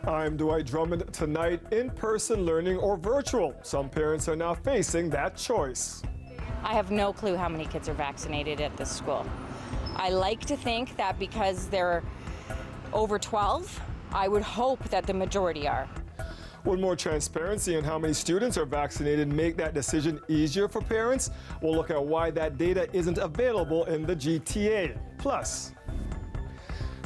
I'm Dwight Drummond. Tonight, in-person learning or virtual. Some parents are now facing that choice. I have no clue how many kids are vaccinated at this school. I like to think that because they're over 12, I would hope that the majority are. Will more transparency on how many students are vaccinated make that decision easier for parents? We'll look at why that data isn't available in the GTA. Plus,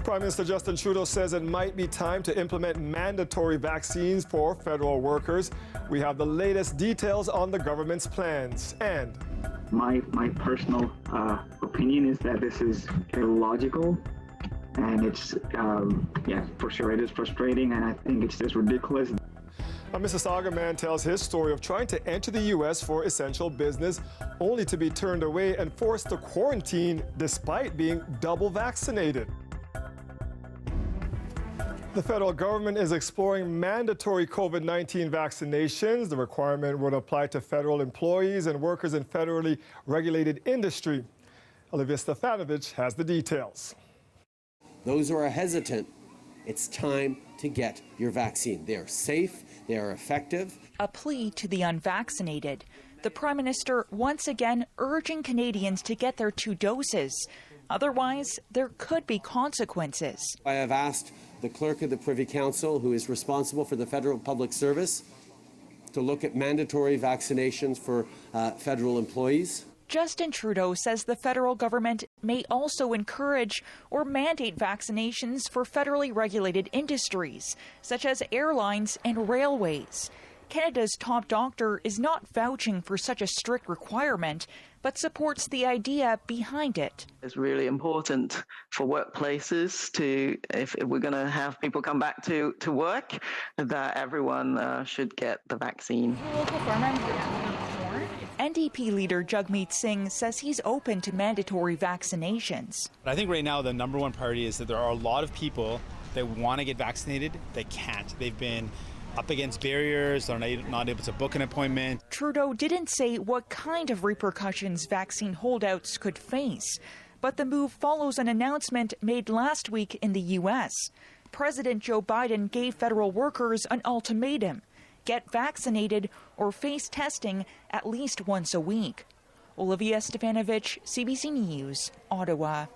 Prime Minister Justin Trudeau says it might be time to implement mandatory vaccines for federal workers. We have the latest details on the government's plans. And my personal opinion is that this is illogical, and it's for sure it is frustrating, and I think it's just ridiculous. A Mississauga man tells his story of trying to enter the U.S. for essential business, only to be turned away and forced to quarantine despite being double vaccinated. The federal government is exploring mandatory COVID-19 vaccinations. The requirement would apply to federal employees and workers in federally regulated industry. Olivia Stefanovich has the details. Those who are hesitant, it's time to get your vaccine. They are safe, they are effective. A plea to the unvaccinated. The Prime Minister once again urging Canadians to get their 2 doses. Otherwise, there could be consequences. I have asked the clerk of the Privy Council, who is responsible for the federal public service, to look at mandatory vaccinations for federal employees. Justin Trudeau says the federal government may also encourage or mandate vaccinations for federally regulated industries, such as airlines and railways. Canada's top doctor is not vouching for such a strict requirement, but supports the idea behind it. It's really important for workplaces to, if we're going to have people come back to work, that everyone should get the vaccine. NDP leader Jagmeet Singh says he's open to mandatory vaccinations. I think right now the number one priority is that there are a lot of people that want to get vaccinated that can't. They've been up against barriers, they're not able to book an appointment. Trudeau didn't say what kind of repercussions vaccine holdouts could face, but the move follows an announcement made last week in the U.S. President Joe Biden gave federal workers an ultimatum: get vaccinated or face testing at least once a week. Olivia Stefanovich, CBC News, Ottawa.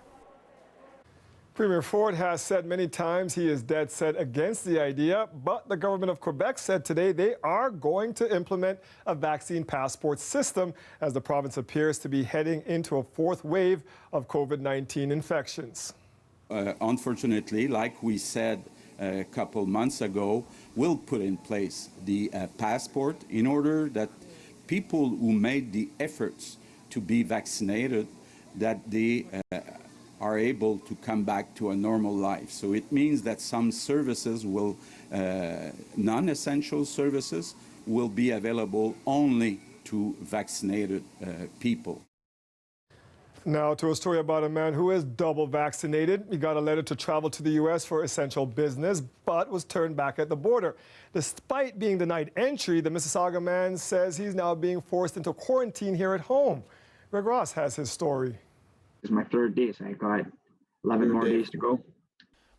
Premier Ford has said many times he is dead set against the idea, but the government of Quebec said today they are going to implement a vaccine passport system as the province appears to be heading into a 4th wave of COVID-19 infections. Unfortunately, like we said a couple months ago, we'll put in place the passport in order that people who made the efforts to be vaccinated, that they are able to come back to a normal life. So it means that some services will, non-essential services, will be available only to vaccinated people. Now to a story about a man who is double vaccinated. He got a letter to travel to the U.S. for essential business, but was turned back at the border. Despite being denied entry, the Mississauga man says he's now being forced into quarantine here at home. Greg Ross has his story. It's my 3rd day, so I got 11 more days to go.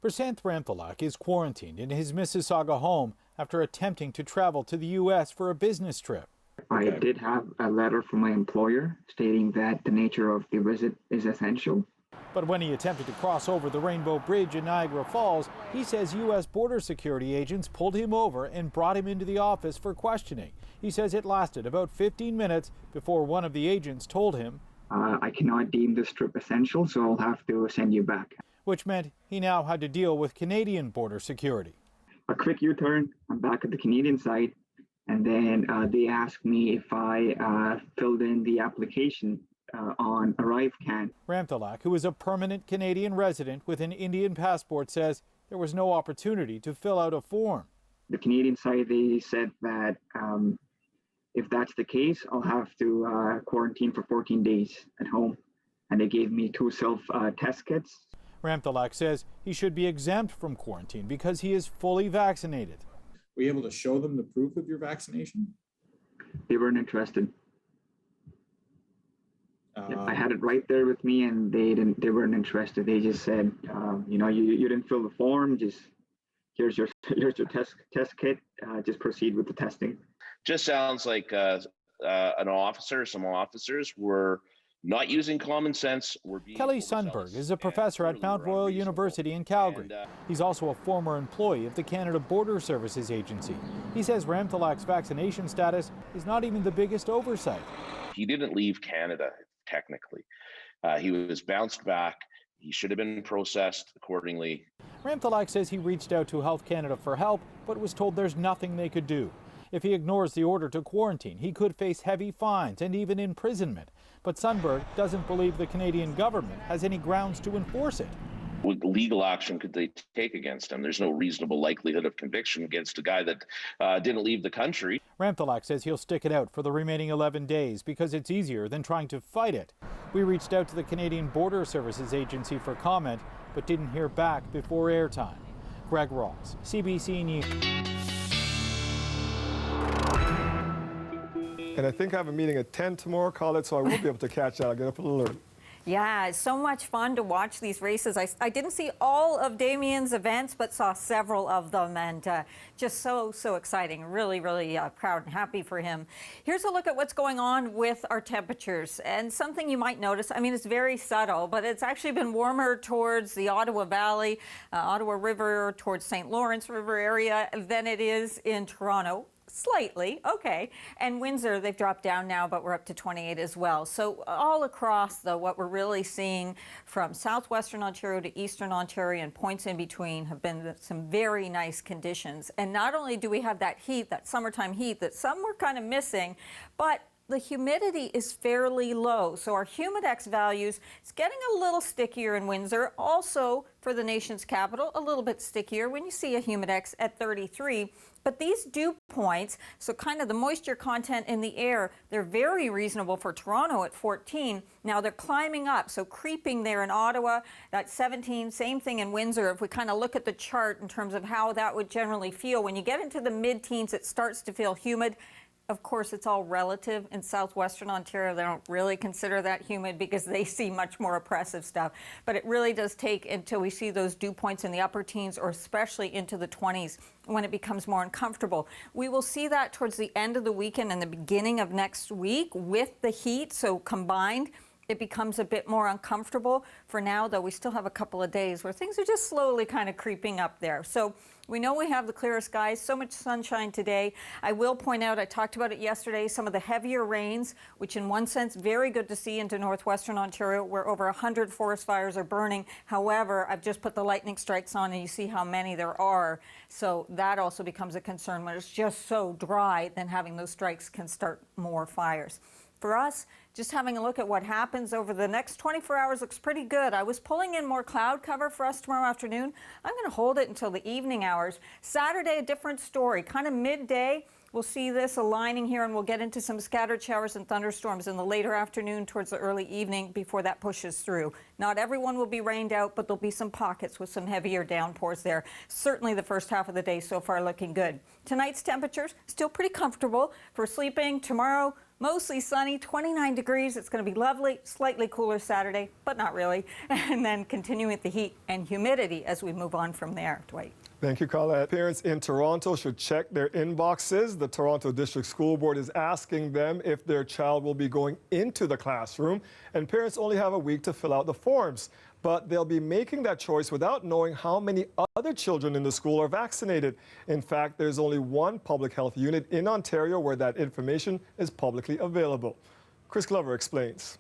Prasanth Ramthalak is quarantined in his Mississauga home after attempting to travel to the U.S. for a business trip. I did have a letter from my employer stating that the nature of the visit is essential. But when he attempted to cross over the Rainbow Bridge in Niagara Falls, he says U.S. border security agents pulled him over and brought him into the office for questioning. He says it lasted about 15 minutes before one of the agents told him, I cannot deem this trip essential, so I'll have to send you back. Which meant he now had to deal with Canadian border security. A quick U-turn, I'm back at the Canadian side, and then they asked me if I filled in the application on ArriveCan. Ramthalak, who is a permanent Canadian resident with an Indian passport, says there was no opportunity to fill out a form. The Canadian side, they said that if that's the case, I'll have to quarantine for 14 days at home. And they gave me 2 self-test kits. Ramthalak says he should be exempt from quarantine because he is fully vaccinated. Were you able to show them the proof of your vaccination? They weren't interested. I had it right there with me, and they weren't interested. They just said, you didn't fill the form, just here's your here's your test kit. Just proceed with the testing. Just sounds like an officer, some officers were not using common sense. Kelly Sundberg is a professor at Mount Royal University in Calgary. He's also a former employee of the Canada Border Services Agency. He says Ramthalak's vaccination status is not even the biggest oversight. He didn't leave Canada, technically. He was bounced back. He should have been processed accordingly. Ramthalak says he reached out to Health Canada for help, but was told there's nothing they could do. If he ignores the order to quarantine, he could face heavy fines and even imprisonment. But Sundberg doesn't believe the Canadian government has any grounds to enforce it. What legal action could they take against him? There's no reasonable likelihood of conviction against a guy that didn't leave the country. Ramthalak says he'll stick it out for the remaining 11 days because it's easier than trying to fight it. We reached out to the Canadian Border Services Agency for comment, but didn't hear back before airtime. Greg Ross, CBC News. And I think I have a meeting at 10 tomorrow, Colette, so I will be able to catch that. I'll get up a little early. Yeah, it's so much fun to watch these races. I didn't see all of Damien's events, but saw several of them, and just so exciting. Really proud and happy for him. Here's a look at what's going on with our temperatures, and something you might notice. I mean, it's very subtle, but it's actually been warmer towards the Ottawa Valley, Ottawa River, towards St. Lawrence River area than it is in Toronto. Slightly, okay. And Windsor, they've dropped down now, but we're up to 28 as well. So all across, though, what we're really seeing from southwestern Ontario to eastern Ontario and points in between have been some very nice conditions. And not only do we have that heat, that summertime heat that some were kind of missing, but the humidity is fairly low. So our humidex values, it's getting a little stickier in Windsor. Also, for the nation's capital, a little bit stickier when you see a humidex at 33. But these dew points, so kind of the moisture content in the air, they're very reasonable for Toronto at 14. Now they're climbing up, so creeping there in Ottawa, that's 17. Same thing in Windsor. If we kind of look at the chart in terms of how that would generally feel, when you get into the mid-teens, it starts to feel humid. Of course, it's all relative. In southwestern Ontario, they don't really consider that humid because they see much more oppressive stuff. But it really does take until we see those dew points in the upper teens or especially into the 20s when it becomes more uncomfortable. We will see that towards the end of the weekend and the beginning of next week with the heat. So combined, it becomes a bit more uncomfortable. For now, though, we still have a couple of days where things are just slowly kind of creeping up there. So we know we have the clear skies, so much sunshine today. I will point out, I talked about it yesterday, some of the heavier rains, which in one sense, very good to see into northwestern Ontario, where over 100 forest fires are burning. However, I've just put the lightning strikes on and you see how many there are. So that also becomes a concern when it's just so dry, then having those strikes can start more fires. For us, just having a look at what happens over the next 24 hours looks pretty good. I was pulling in more cloud cover for us tomorrow afternoon. I'm going to hold it until the evening hours. Saturday, a different story. Kind of midday, we'll see this aligning here and we'll get into some scattered showers and thunderstorms in the later afternoon towards the early evening before that pushes through. Not everyone will be rained out, but there'll be some pockets with some heavier downpours there. Certainly the first half of the day so far looking good. Tonight's temperatures still pretty comfortable for sleeping. Tomorrow, mostly sunny, 29 degrees. It's going to be lovely, slightly cooler Saturday, but not really. And then continuing with the heat and humidity as we move on from there. Dwight. Thank you, Colette. Parents in Toronto should check their inboxes. The Toronto District School Board is asking them if their child will be going into the classroom, and parents only have a week to fill out the forms. But they'll be making that choice without knowing how many other children in the school are vaccinated. In fact, there's only one public health unit in Ontario where that information is publicly available. Chris Glover explains.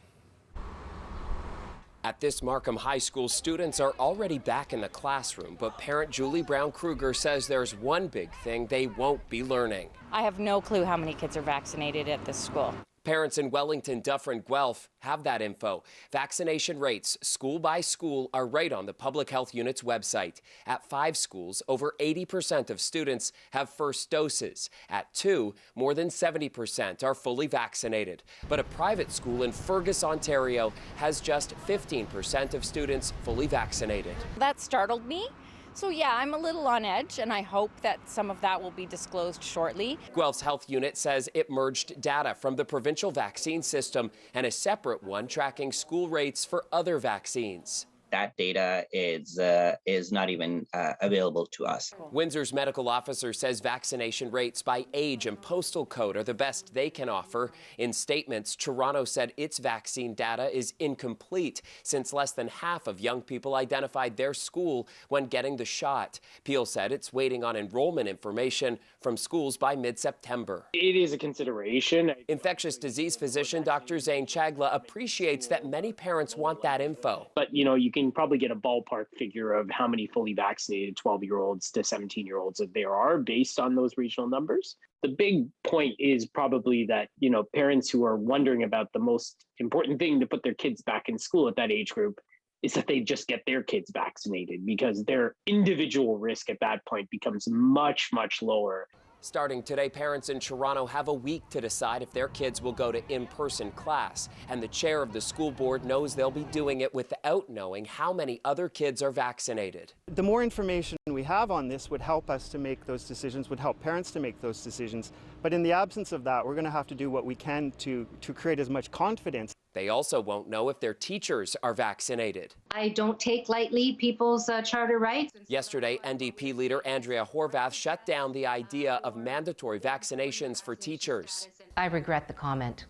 At this Markham High School, students are already back in the classroom, but parent Julie Brown-Kruger says there's one big thing they won't be learning. I have no clue how many kids are vaccinated at this school. Parents in Wellington, Dufferin, Guelph have that info. Vaccination rates, school by school, are right on the Public Health Unit's website. At 5 schools, over 80% of students have first doses. At 2, more than 70% are fully vaccinated. But a private school in Fergus, Ontario, has just 15% of students fully vaccinated. That startled me. So yeah, I'm a little on edge, and I hope that some of that will be disclosed shortly. Guelph's health unit says it merged data from the provincial vaccine system and a separate one tracking school rates for other vaccines. that data is not even available to us. Windsor's medical officer says vaccination rates by age and postal code are the best they can offer. In statements, Toronto said its vaccine data is incomplete since less than half of young people identified their school when getting the shot. Peel said it's waiting on enrollment information from schools by mid-September. It is a consideration. Infectious disease physician Dr. Zane Chagla appreciates that many parents want that info. But, you can probably get a ballpark figure of how many fully vaccinated 12-year-olds to 17-year-olds that there are based on those regional numbers. The big point is probably that, parents who are wondering about the most important thing to put their kids back in school at that age group is that they just get their kids vaccinated, because their individual risk at that point becomes much, much lower. Starting today, parents in Toronto have a week to decide if their kids will go to in-person class. And the chair of the school board knows they'll be doing it without knowing how many other kids are vaccinated. The more information we have on this would help us to make those decisions, would help parents to make those decisions. But in the absence of that, we're going to have to do what we can to create as much confidence. They also won't know if their teachers are vaccinated. I don't take lightly people's charter rights. Yesterday, NDP leader Andrea Horvath shut down the idea of mandatory vaccinations for teachers. I regret the comment.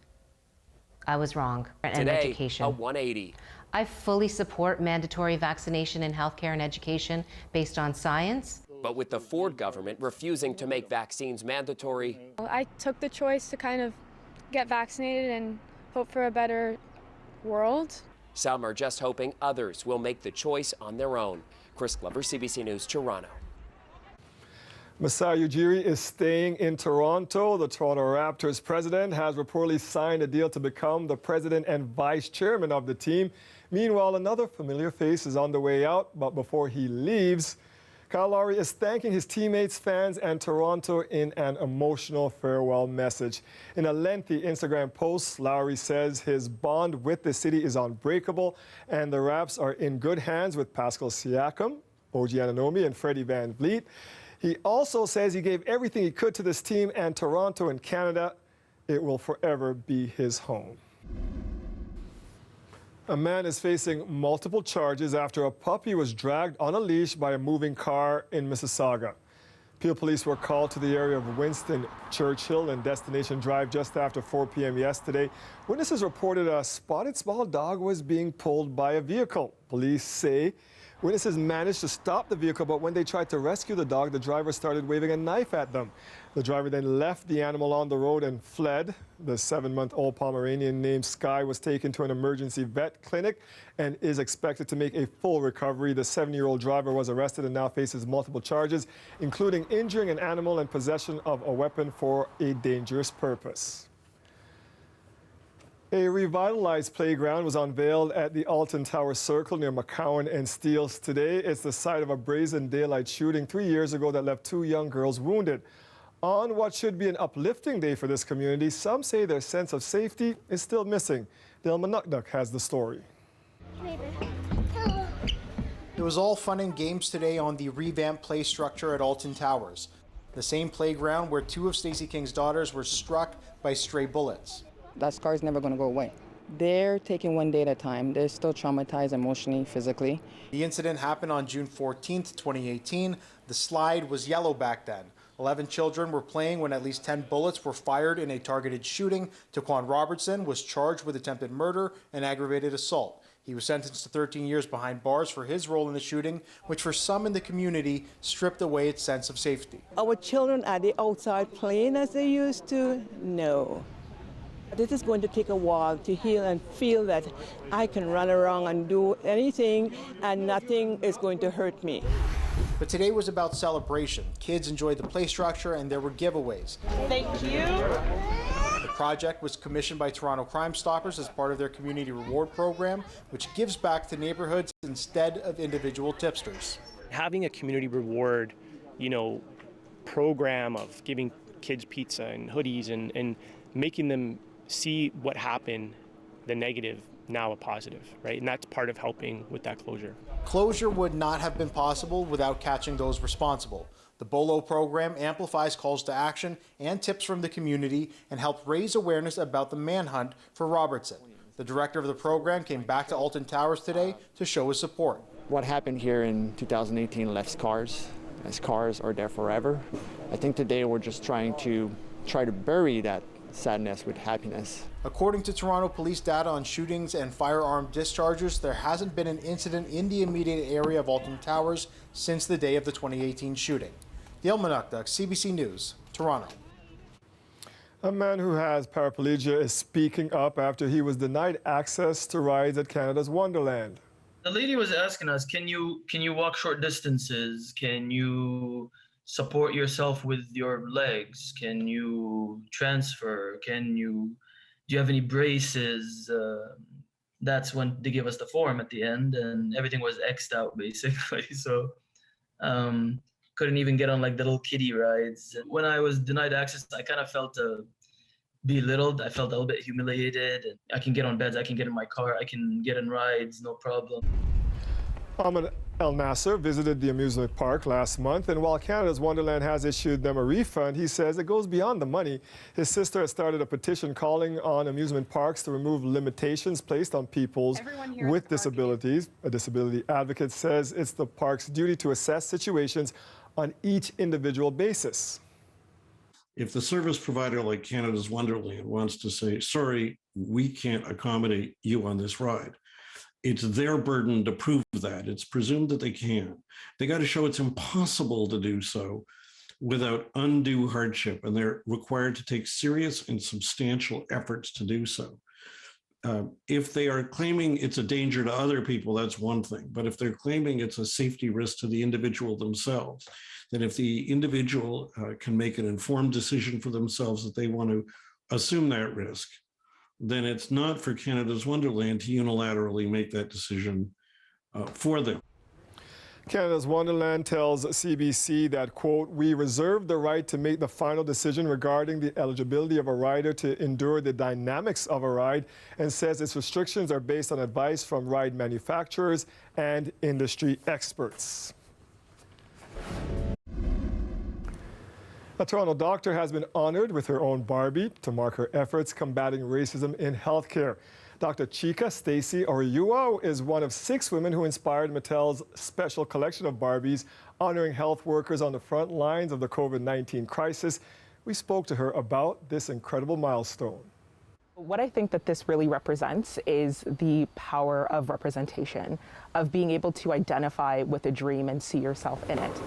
I was wrong. And Today, education. a 180. I fully support mandatory vaccination in healthcare and education based on science. But with the Ford government refusing to make vaccines mandatory. I took the choice to kind of get vaccinated and hope for a better world. Some are just hoping others will make the choice on their own. Chris Glover, CBC News, Toronto. Masai Ujiri is staying in Toronto. The Toronto Raptors president has reportedly signed a deal to become the president and vice chairman of the team. Meanwhile, another familiar face is on the way out, but before he leaves, Kyle Lowry is thanking his teammates, fans, and Toronto in an emotional farewell message. In a lengthy Instagram post, Lowry says his bond with the city is unbreakable, and the Raps are in good hands with Pascal Siakam, OG Anunoby, and Freddie Van Vliet. He also says he gave everything he could to this team, and Toronto and Canada, it will forever be his home. A man is facing multiple charges after a puppy was dragged on a leash by a moving car in Mississauga. Peel police were called to the area of Winston Churchill and Destination Drive just after 4 p.m. yesterday. Witnesses reported a spotted small dog was being pulled by a vehicle. Police say witnesses managed to stop the vehicle, but when they tried to rescue the dog, the driver started waving a knife at them. The driver then left the animal on the road and fled. The 7-month-old Pomeranian named Sky was taken to an emergency vet clinic and is expected to make a full recovery. The 7-year-old driver was arrested and now faces multiple charges, including injuring an animal and possession of a weapon for a dangerous purpose. A revitalized playground was unveiled at the Alton Tower Circle near McCowan and Steeles today. It's the site of a brazen daylight shooting 3 years ago that left 2 young girls wounded. On what should be an uplifting day for this community, some say their sense of safety is still missing. Dale Manukduk has the story. It was all fun and games today on the revamped play structure at Alton Towers, the same playground where 2 of Stacey King's daughters were struck by stray bullets. That scar is never going to go away. They're taking one day at a time. They're still traumatized emotionally, physically. The incident happened on June 14th, 2018. The slide was yellow back then. 11 children were playing when at least 10 bullets were fired in a targeted shooting. Taquan Robertson was charged with attempted murder and aggravated assault. He was sentenced to 13 years behind bars for his role in the shooting, which for some in the community stripped away its sense of safety. Our children, are they outside playing as they used to? No. This is going to take a while to heal and feel that I can run around and do anything and nothing is going to hurt me. But today was about celebration. Kids enjoyed the play structure and there were giveaways. Thank you. The project was commissioned by Toronto Crime Stoppers as part of their community reward program, which gives back to neighborhoods instead of individual tipsters. Having a community reward, program of giving kids pizza and hoodies and making them see what happened, the negative, now a positive, right? And that's part of helping with that closure. Closure would not have been possible without catching those responsible. The BOLO program amplifies calls to action and tips from the community and helped raise awareness about the manhunt for Robertson. The director of the program came back to Alton Towers today to show his support. What happened here in 2018 left scars. Scars are there forever. I think today we're just trying to bury that sadness with happiness. According to Toronto police data on shootings and firearm discharges, there hasn't been an incident in the immediate area of Alton Towers since the day of the 2018 shooting. Dale Manukduk, CBC News, Toronto. A man who has paraplegia is speaking up after he was denied access to rides at Canada's Wonderland. The lady was asking us, can you walk short distances? Can you support yourself with your legs? Can you transfer? Do you have any braces? That's when they give us the form at the end, and everything was X'd out basically. So couldn't even get on like the little kiddie rides. When I was denied access, I kind of felt belittled. I felt a little bit humiliated. I can get on beds, I can get in my car, I can get in rides, no problem. Ahmed El Nasser visited the amusement park last month, and while Canada's Wonderland has issued them a refund, he says it goes beyond the money. His sister has started a petition calling on amusement parks to remove limitations placed on people with disabilities. A disability advocate says it's the park's duty to assess situations on each individual basis. If the service provider like Canada's Wonderland wants to say, sorry, we can't accommodate you on this ride, it's their burden to prove that. It's presumed that they can. They got to show it's impossible to do so without undue hardship, and they're required to take serious and substantial efforts to do so. If they are claiming it's a danger to other people, that's one thing. But if they're claiming it's a safety risk to the individual themselves, then if the individual can make an informed decision for themselves that they want to assume that risk, then it's not for Canada's Wonderland to unilaterally make that decision for them. Canada's Wonderland tells CBC that, quote, we reserve the right to make the final decision regarding the eligibility of a rider to endure the dynamics of a ride, and says its restrictions are based on advice from ride manufacturers and industry experts. A Toronto doctor has been honored with her own Barbie to mark her efforts combating racism in healthcare. Dr. Chika Stacy Oriua is one of 6 women who inspired Mattel's special collection of Barbies honoring health workers on the front lines of the COVID-19 crisis. We spoke to her about this incredible milestone. What I think that this really represents is the power of representation, of being able to identify with a dream and see yourself in it.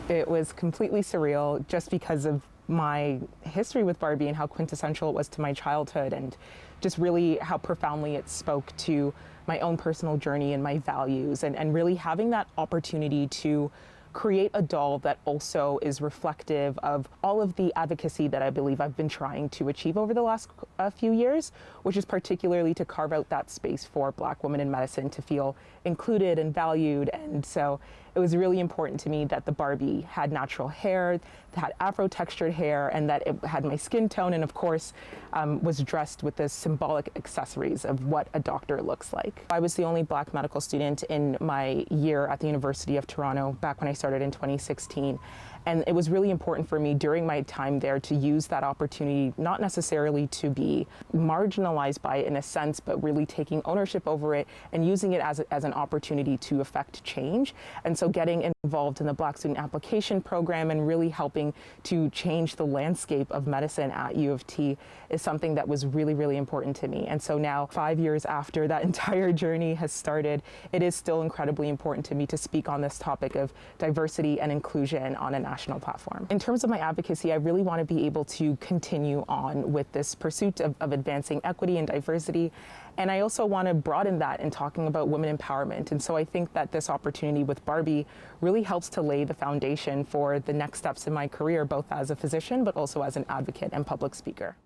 It was completely surreal just because of my history with Barbie and how quintessential it was to my childhood, and just really how profoundly it spoke to my own personal journey and my values, and really having that opportunity to create a doll that also is reflective of all of the advocacy that I believe I've been trying to achieve over the last few years, which is particularly to carve out that space for Black women in medicine to feel included and valued. And so it was really important to me that the Barbie had natural hair, had Afro-textured hair, and that it had my skin tone, and of course was dressed with the symbolic accessories of what a doctor looks like. I was the only Black medical student in my year at the University of Toronto back when I started in 2016. And it was really important for me during my time there to use that opportunity, not necessarily to be marginalized by it in a sense, but really taking ownership over it and using it as an opportunity to affect change. And so getting involved in the Black Student Application Program and really helping to change the landscape of medicine at U of T is something that was really, really important to me. And so now, 5 years after that entire journey has started, it is still incredibly important to me to speak on this topic of diversity and inclusion on a national platform. In terms of my advocacy, I really want to be able to continue on with this pursuit of advancing equity and diversity. And I also want to broaden that in talking about women empowerment. And so I think that this opportunity with Barbie really helps to lay the foundation for the next steps in my career, both as a physician, but also as an advocate and public speaker.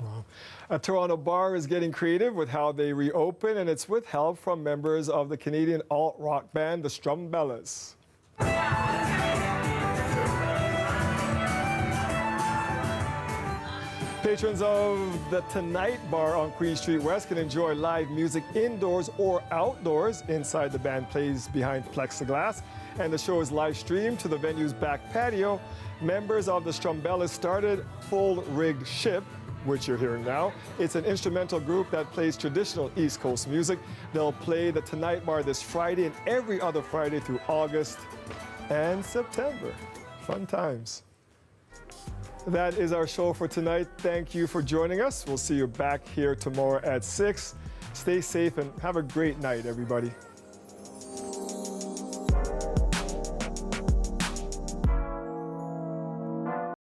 Wow. A Toronto bar is getting creative with how they reopen, and it's with help from members of the Canadian alt-rock band, the Strumbellas. Patrons of the Tonight Bar on Queen Street West can enjoy live music indoors or outdoors. Inside, the band plays behind plexiglass, and the show is live streamed to the venue's back patio. Members of the Strumbellas started Full Rigged Ship, which you're hearing now. It's an instrumental group that plays traditional East Coast music. They'll play the Tonight Bar this Friday and every other Friday through August and September. Fun times. That is our show for tonight. Thank you for joining us. We'll see you back here tomorrow at 6. Stay safe and have a great night, everybody.